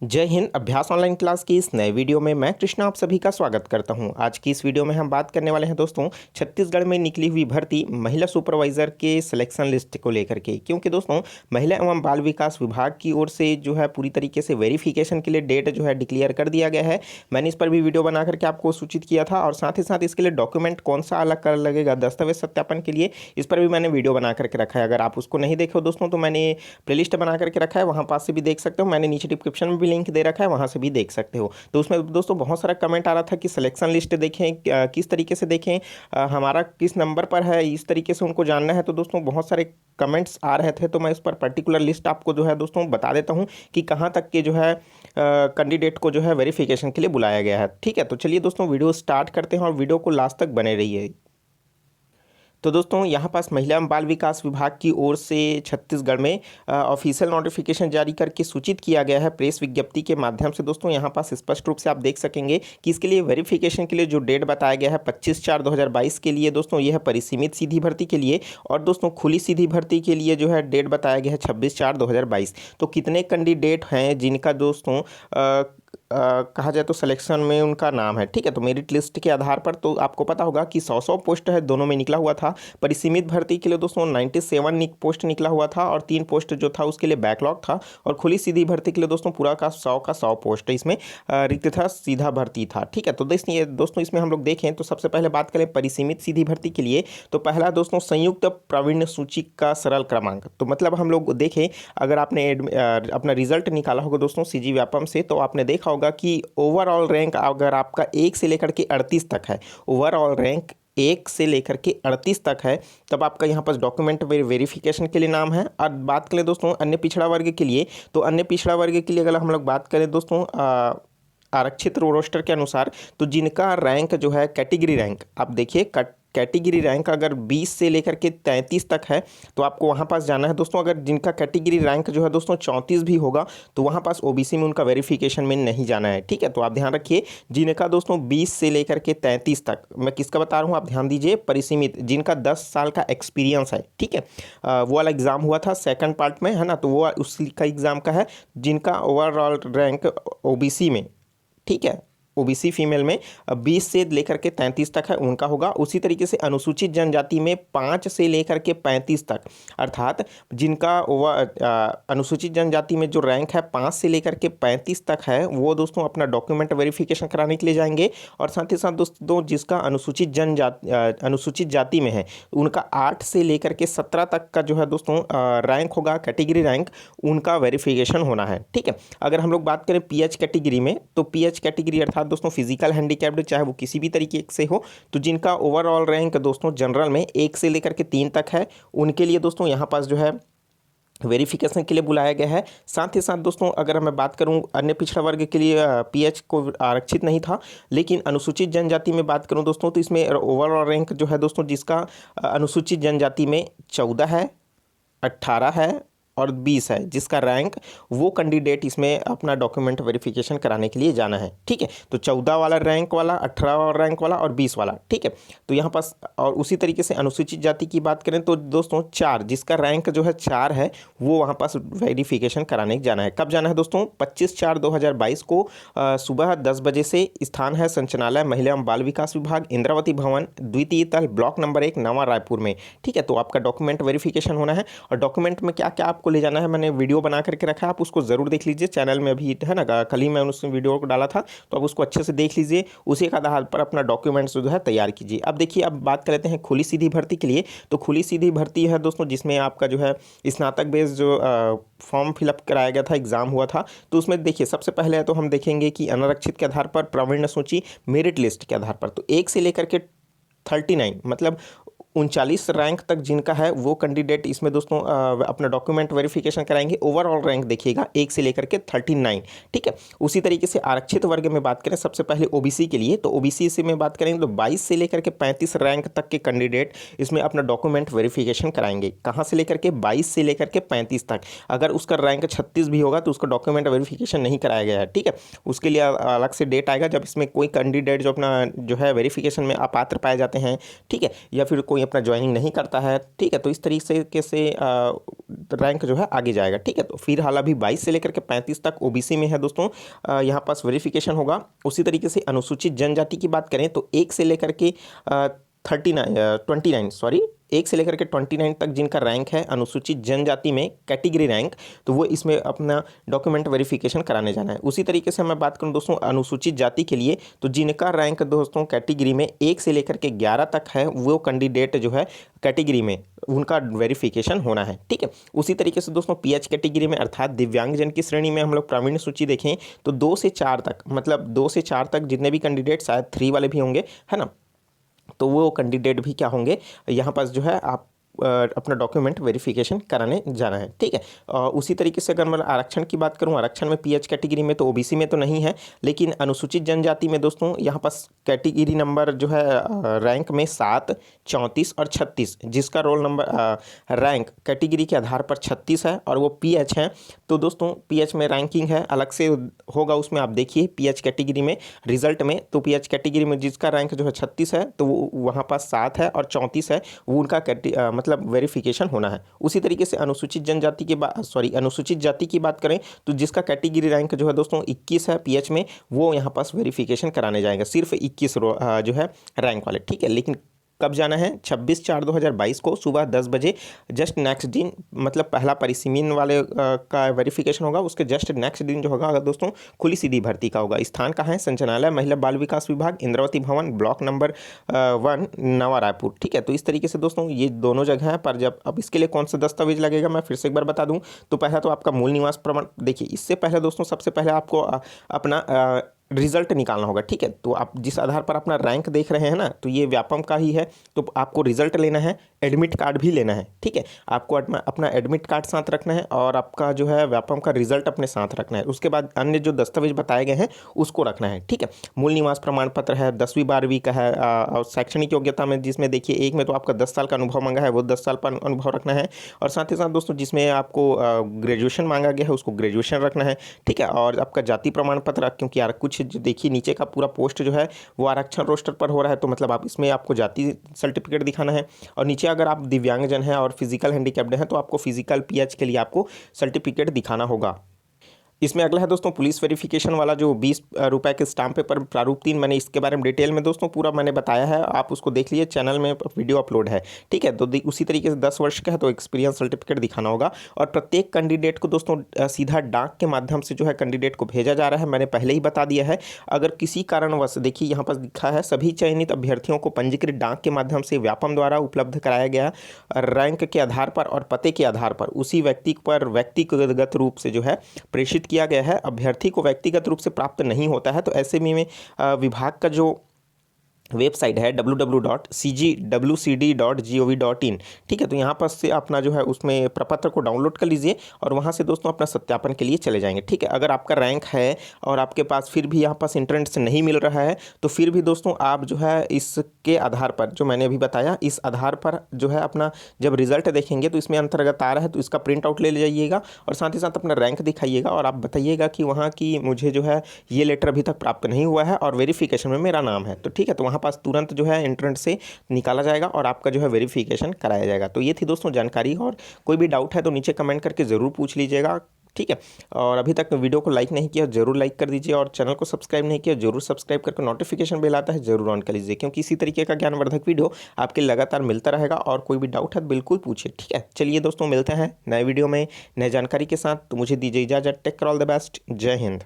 जय हिंद। अभ्यास online class की इस नए वीडियो में मैं कृष्णा आप सभी का स्वागत करता हूं। आज की इस वीडियो में हम बात करने वाले हैं दोस्तों छत्तीसगढ़ में निकली हुई भर्ती महिला सुपरवाइजर के सिलेक्शन लिस्ट को लेकर के, क्योंकि दोस्तों महिला एवं बाल विकास विभाग की ओर से जो है पूरी तरीके से वेरिफिकेशन के लिए डेट जो है डिक्लेयर कर दिया गया है। मैंने इस पर भी वीडियो बना करके आपको सूचित किया था और साथ ही साथ इसके लिए डॉक्यूमेंट कौन सा अलग कर लगेगा दस्तावेज सत्यापन के लिए, इस पर भी मैंने वीडियो बना करके रखा है। अगर आप उसको नहीं देखे हो दोस्तों तो मैंने प्लेलिस्ट बना करके रखा है, वहाँ पास से भी देख सकते हो। मैंने नीचे डिस्क्रिप्शन में भी लिंक दे रखा है, वहाँ से भी देख सकते हो। तो उसमें दोस्तों बहुत सारा कमेंट आ रहा था कि सिलेक्शन लिस्ट देखें, किस तरीके से देखें, हमारा किस नंबर पर है, इस तरीके से उनको जानना है। तो दोस्तों बहुत सारे कमेंट्स आ रहे थे, तो मैं इस पर पर्टिकुलर लिस्ट आपको जो है दोस्तों बता देता हूँ कि कहाँ तक के जो है कैंडिडेट को जो है वेरिफिकेशन के लिए बुलाया गया है। ठीक है, तो चलिए दोस्तों वीडियो स्टार्ट करते हैं और वीडियो को लास्ट तक बने रहिए। तो दोस्तों यहाँ पास महिला एवं बाल विकास विभाग की ओर से छत्तीसगढ़ में ऑफिशियल नोटिफिकेशन जारी करके सूचित किया गया है प्रेस विज्ञप्ति के माध्यम से। दोस्तों यहाँ पास स्पष्ट रूप से आप देख सकेंगे कि इसके लिए वेरिफिकेशन के लिए जो डेट बताया गया है 25/4/2022 के लिए दोस्तों यह है परिसीमित सीधी भर्ती के लिए, और दोस्तों खुली सीधी भर्ती के लिए जो है डेट बताया गया है 26/4/2022। तो कितने कैंडिडेट हैं जिनका दोस्तों कहा जाए तो सिलेक्शन में उनका नाम है। ठीक है, तो मेरिट लिस्ट के आधार पर तो आपको पता होगा कि 100 पोस्ट है, दोनों में निकला हुआ था। परिसीमित भर्ती के लिए दोस्तों 97 पोस्ट निकला हुआ था और 3 पोस्ट जो था उसके लिए बैकलॉग था, और खुली सीधी भर्ती के लिए दोस्तों पूरा का 100 पोस्ट इसमें रिक्त था, सीधा भर्ती था। ठीक है, तो दोस्तों इसमें हम लोग देखें तो सबसे पहले बात करें परिसीमित सीधी भर्ती के लिए, तो पहला दोस्तों संयुक्त प्रावीण्य सूची का सरल क्रमांक। तो मतलब हम लोग देखें, अगर आपने अपना रिजल्ट निकाला होगा दोस्तों सीजी व्यापम से, तो आपने देखा होगा कि ओवरऑल रैंक अगर आपका 1 से लेकर के 38 तक है, ओवरऑल रैंक 1 से लेकर के 38 तक है, तब आपका यहाँ पर डॉक्यूमेंट वेरिफिकेशन के लिए नाम है। और बात करें दोस्तों अन्य पिछड़ा वर्ग के लिए, तो अन्य पिछड़ा वर्ग के लिए अगर हम लोग बात करें दोस्तों आरक्षित रोस्टर के अनुसार, तो जिनका रैंक जो है कैटेगरी रैंक, आप देखिए कैटेगरी रैंक अगर 20 से लेकर के 33 तक है तो आपको वहाँ पास जाना है दोस्तों। अगर जिनका कैटेगरी रैंक जो है दोस्तों 34 भी होगा तो वहाँ पास ओबीसी में उनका वेरिफिकेशन में नहीं जाना है। ठीक है, तो आप ध्यान रखिए जिनका दोस्तों 20 से लेकर के 33 तक, मैं किसका बता रहा हूँ आप ध्यान दीजिए, परिसीमित, जिनका 10 साल का एक्सपीरियंस है। ठीक है, वो वाला एग्जाम हुआ था सेकंड पार्ट में, है ना, तो वो उसी का एग्जाम का है, जिनका ओवरऑल रैंक ओबीसी में, ठीक है, ओबीसी फीमेल में 20 से लेकर के 33 तक है, उनका होगा। उसी तरीके से अनुसूचित जनजाति में 5 से लेकर के 35 तक, अर्थात जिनका अनुसूचित जनजाति में जो रैंक है 5 से लेकर के 35 तक है, वो दोस्तों अपना डॉक्यूमेंट वेरिफिकेशन कराने के लिए जाएंगे। और साथ ही साथ दोस्तों जिसका अनुसूचित जाति में है, उनका 8 से लेकर के 17 तक का जो है दोस्तों रैंक होगा, कैटेगरी रैंक, उनका वेरिफिकेशन होना है। ठीक है, अगर हम लोग बात करें पीएच कैटेगरी में, तो पीएच कैटेगरी अर्थात दोस्तों फिजिकल हैंडीकैप्ड, चाहे वो किसी भी तरीके से हो, तो जिनका ओवरऑल रैंक दोस्तों जनरल में 1 से लेकर के 3 तक है, उनके लिए दोस्तों यहाँ पास जो है वेरिफिकेशन के लिए बुलाया गया है। साथ ही साथ दोस्तों अगर मैं बात करूं अन्य पिछड़ा वर्ग के लिए पीएच को आरक्षित नहीं था, लेकिन अनुसूचित जनजाति में बात करूं दोस्तों तो इसमें ओवरऑल रैंक जो है दोस्तों जिसका अनुसूचित जनजाति में 14 है, 18 है और 20 है, जिसका रैंक, वो कैंडिडेट इसमें अपना डॉक्यूमेंट वेरिफिकेशन कराने के लिए जाना है। ठीक है, तो 14 वाला रैंक वाला, 18 वाला रैंक वाला और 20 वाला। ठीक है, तो यहाँ पास, और उसी तरीके से अनुसूचित जाति की बात करें तो दोस्तों 4, जिसका रैंक जो है 4 है, वो वहाँ पास वेरिफिकेशन कराने जाना है। कब जाना है दोस्तों? 25/4/2022 को सुबह 10 बजे से। स्थान है संचालनालय महिला एवं बाल विकास विभाग, इंद्रावती भवन, द्वितीय तल, ब्लॉक नंबर 1, नवा रायपुर में। ठीक है, तो आपका डॉक्यूमेंट वेरिफिकेशन होना है। और डॉक्यूमेंट में क्या क्या को ले जाना है मैंने वीडियो बना करके रखा है, आप उसको जरूर देख लीजिए। चैनल में अभी है ना, कल ही मैं उस वीडियो को डाला था, तो आप उसको अच्छे से देख लीजिए, उसी के आधार पर अपना डॉक्यूमेंट्स जो है तैयार कीजिए। अब देखिए, अब बात कर लेते हैं खुली सीधी भर्ती के लिए। तो खुली सीधी भर्ती है दोस्तों जिसमें आपका जो है स्नातक बेस जो फॉर्म फिलअप कराया गया था, एग्जाम हुआ था, तो उसमें देखिए सबसे पहले तो हम देखेंगे कि अनारक्षित के आधार पर, प्रावीण्य सूची मेरिट लिस्ट के आधार पर, तो 1 से लेकर के 39 मतलब 39 रैंक तक जिनका है वो कैंडिडेट इसमें दोस्तों अपना डॉक्यूमेंट वेरिफिकेशन कराएंगे। ओवरऑल रैंक देखिएगा 1 से लेकर के 39। ठीक है, उसी तरीके से आरक्षित वर्ग में बात करें सबसे पहले ओबीसी के लिए, तो ओबीसी से में बात करेंगे तो 22 से लेकर के 35 रैंक तक के कैंडिडेट इसमें अपना डॉक्यूमेंट वेरिफिकेशन कराएंगे। कहाँ से लेकर के? 22 से लेकर के 35 तक। अगर उसका रैंक 36 भी होगा तो उसका डॉक्यूमेंट वेरिफिकेशन नहीं कराया गया है। ठीक है, उसके लिए अलग से डेट आएगा जब इसमें कोई कैंडिडेट जो अपना जो है वेरिफिकेशन में अपात्र पाए जाते हैं, ठीक है, या फिर कोई अपना ज्वाइनिंग नहीं करता है, ठीक है, तो इस तरीके से रैंक जो है आगे जाएगा, ठीक है। तो फिलहाल अभी 22 से लेकर के 35 तक ओबीसी में है दोस्तों, यहाँ पास वेरिफिकेशन होगा। उसी तरीके से अनुसूचित जनजाति की बात करें तो 1 से लेकर के 29 सॉरी 1 से लेकर के 29 तक जिनका रैंक है अनुसूचित जनजाति में कैटेगरी रैंक, तो वो इसमें अपना डॉक्यूमेंट वेरिफिकेशन कराने जाना है। उसी तरीके से मैं बात करूं दोस्तों अनुसूचित जाति के लिए, तो जिनका रैंक दोस्तों कैटेगरी में 1 से लेकर के 11 तक है, वो कैंडिडेट जो है कैटेगरी में उनका वेरिफिकेशन होना है, ठीक है। उसी तरीके से दोस्तों पीएच कैटेगरी में अर्थात दिव्यांगजन की श्रेणी में हम लोग प्रावीण्य सूची देखें तो 2 से 4 तक, मतलब 2 से 4 तक जितने भी कैंडिडेट, शायद 3 वाले भी होंगे, है ना, तो वो कैंडिडेट भी क्या होंगे, यहाँ पास जो है आप अपना डॉक्यूमेंट वेरिफिकेशन कराने जाना है, ठीक है। उसी तरीके से अगर मैं आरक्षण की बात करूं, आरक्षण में पीएच कैटेगरी में तो ओबीसी में तो नहीं है, लेकिन अनुसूचित जनजाति में दोस्तों यहाँ पास कैटेगरी नंबर जो है रैंक में 7, 34 और 36, जिसका रोल नंबर रैंक कैटेगरी के आधार पर 36 है और वो पीएच है, तो दोस्तों पीएच में रैंकिंग है अलग से होगा, उसमें आप देखिए पीएच कैटेगरी में रिजल्ट में, तो पीएच कैटेगरी में जिसका रैंक जो है 36 है तो वो वहाँ पास 7 है और 34 है, वो उनका मतलब वेरिफिकेशन होना है। उसी तरीके से अनुसूचित जनजाति की अनुसूचित जाति की बात करें तो जिसका कैटेगरी रैंक जो है दोस्तों 21 है पीएच में, वो यहाँ पास वेरिफिकेशन कराने जाएंगे, सिर्फ 21 जो है रैंक वाले, ठीक है। लेकिन कब जाना है, 26/4/2022 को सुबह 10 बजे, जस्ट नेक्स्ट दिन, मतलब पहला परिसीमन वाले का वेरिफिकेशन होगा, उसके जस्ट नेक्स्ट दिन जो होगा दोस्तों खुली सीधी भर्ती का होगा। स्थान कहाँ है, संचालनालय महिला बाल विकास विभाग, इंद्रावती भवन, ब्लॉक नंबर 1, नवा रायपुर, ठीक है। तो इस तरीके से दोस्तों ये दोनों जगह हैं, पर जब अब इसके लिए कौन सा दस्तावेज लगेगा मैं फिर से एक बार बता दूँ, तो पहला तो आपका मूल निवास प्रमाण, देखिए इससे पहले दोस्तों सबसे पहले आपको अपना रिजल्ट निकालना होगा, ठीक है। तो आप जिस आधार पर अपना रैंक देख रहे हैं ना, तो ये व्यापम का ही है, तो आपको रिजल्ट लेना है, एडमिट कार्ड भी लेना है, ठीक है। आपको अपना एडमिट कार्ड साथ रखना है और आपका जो है व्यापम का रिजल्ट अपने साथ रखना है। उसके बाद अन्य जो दस्तावेज बताए गए हैं उसको रखना है, ठीक है। मूल निवास प्रमाण पत्र है, 10वीं 12वीं का है, और शैक्षणिक योग्यता में जिसमें देखिए एक में तो आपका 10 साल का अनुभव मांगा है, वो 10 साल का अनुभव रखना है, और साथ ही साथ दोस्तों जिसमें आपको ग्रेजुएशन मांगा गया है उसको ग्रेजुएशन रखना है, ठीक है। और आपका जाति प्रमाण पत्र, क्योंकि यार कुछ देखिए नीचे का पूरा पोस्ट जो है वो आरक्षण रोस्टर पर हो रहा है, तो मतलब आप इसमें आपको जाति सर्टिफिकेट दिखाना है, और नीचे अगर आप दिव्यांगजन हैं और फिजिकल हैंडीकैप्ड हैं तो आपको फिजिकल पीएच के लिए आपको सर्टिफिकेट दिखाना होगा। इसमें अगला है दोस्तों पुलिस वेरिफिकेशन वाला, जो 20 रुपए के स्टाम्प पेपर प्रारूप 3, मैंने इसके बारे में डिटेल में दोस्तों पूरा मैंने बताया है, आप उसको देख लीजिए, चैनल में वीडियो अपलोड है, ठीक है। तो उसी तरीके से 10 वर्ष का है तो एक्सपीरियंस सर्टिफिकेट दिखाना होगा, और प्रत्येक कैंडिडेट को दोस्तों सीधा डाक के माध्यम से जो है कैंडिडेट को भेजा जा रहा है, मैंने पहले ही बता दिया है। अगर किसी कारणवश, देखिए यहाँ पर लिखा है, सभी चयनित अभ्यर्थियों को पंजीकृत डाक के माध्यम से व्यापम द्वारा उपलब्ध कराया गया रैंक के आधार पर और पते के आधार पर उसी व्यक्ति पर व्यक्तिगत रूप से जो है प्रेषित किया गया है, अभ्यर्थी को व्यक्तिगत रूप से प्राप्त नहीं होता है, तो ऐसे में विभाग का जो वेबसाइट है www.cgwcd.gov.in, ठीक है। तो यहाँ पर से अपना जो है उसमें प्रपत्र को डाउनलोड कर लीजिए और वहाँ से दोस्तों अपना सत्यापन के लिए चले जाएंगे, ठीक है। अगर आपका रैंक है और आपके पास फिर भी यहाँ पास इंटरनेट से नहीं मिल रहा है तो फिर भी दोस्तों आप जो है इसके आधार पर, जो मैंने अभी बताया, इस आधार पर जो है अपना जब रिजल्ट देखेंगे तो इसमें अंतर्गत आ रहा है तो इसका प्रिंट आउट ले जाइएगा और साथ ही साथ अपना रैंक दिखाइएगा और आप बताइएगा कि वहाँ की मुझे जो है ये लेटर अभी तक प्राप्त नहीं हुआ है और वेरिफिकेशन में मेरा नाम है, तो ठीक है। तो वहाँ पास तुरंत जो है इंटरनेट से निकाला जाएगा और आपका जो है वेरिफिकेशन कराया जाएगा। तो ये थी दोस्तों जानकारी, और कोई भी डाउट है तो नीचे कमेंट करके ज़रूर पूछ लीजिएगा, ठीक है। और अभी तक वीडियो को लाइक नहीं किया जरूर लाइक कर दीजिए, और चैनल को सब्सक्राइब नहीं किया जरूर सब्सक्राइब करके नोटिफिकेशन बेल आता है जरूर ऑन कर लीजिए, क्योंकि इसी तरीके का ज्ञानवर्धक वीडियो आपके लगातार मिलता रहेगा। और कोई भी डाउट है तो बिल्कुल पूछिए, ठीक है। चलिए दोस्तों मिलते हैं नए वीडियो में नए जानकारी के साथ, तो मुझे दीजिए इजाजत। Take care, all the best, जय हिंद।